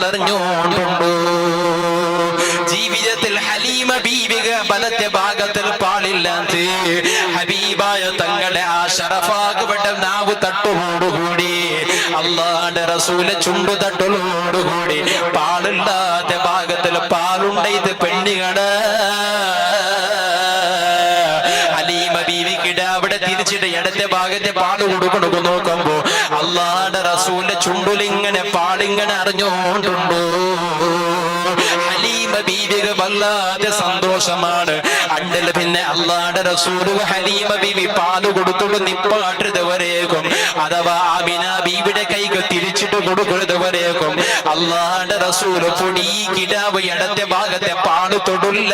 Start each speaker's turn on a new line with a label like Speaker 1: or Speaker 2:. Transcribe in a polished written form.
Speaker 1: പാലറിഞ്ഞോണ്ടുണ്ടോ? ജീവിതത്തിൽ ഹലീമ ബീവിക വലത്തെ ഭാഗത്തിൽ പാലില്ലാത്ത ഹബീബായ തങ്ങളെ ആ ശറഫാകപ്പെട്ട നാവ് തട്ടോടുകൂടി അല്ലാഹുവിന്റെ റസൂലെ ചുണ്ടു തട്ടലോടുകൂടി പാലില്ലാത്ത ഭാഗത്തിൽ പാലുണ്ട ഇത് പെണ്ണുകട ഹലീമ ബീവിക്കിട അവിടെ തിരിച്ചിട്ട് ഇടത്തെ ഭാഗത്തെ പാല് കൊടുക്കണു നോക്കുമ്പോ അല്ലാഹുവിന്റെ റസൂലിന്റെ ചുണ്ടിലിങ്ങനെ പാലിങ്ങനെ അറിഞ്ഞോണ്ടുണ്ടോ? ഹലീമ ബീവിക്ക് വല്ലാതെ സന്തോഷമാണ്. അണ്ടല് പിന്നെ അല്ലാഹുവിന്റെ റസൂല് ഹലീമ ബീവി പാല് കൊടുത്തോണ്ട് നിപ്പാട്ടതുവരേക്കും അഥവാ ആമിന ബീവിയുടെ കൈക്ക് തിരിച്ചിട്ട് കൊടുക്കുന്നതുവരേക്കും അല്ലാഹുവിന്റെ റസൂല് പൊടി കിടാവ് ഇടത്തെ ഭാഗത്തെ പാല് തൊടില്ല.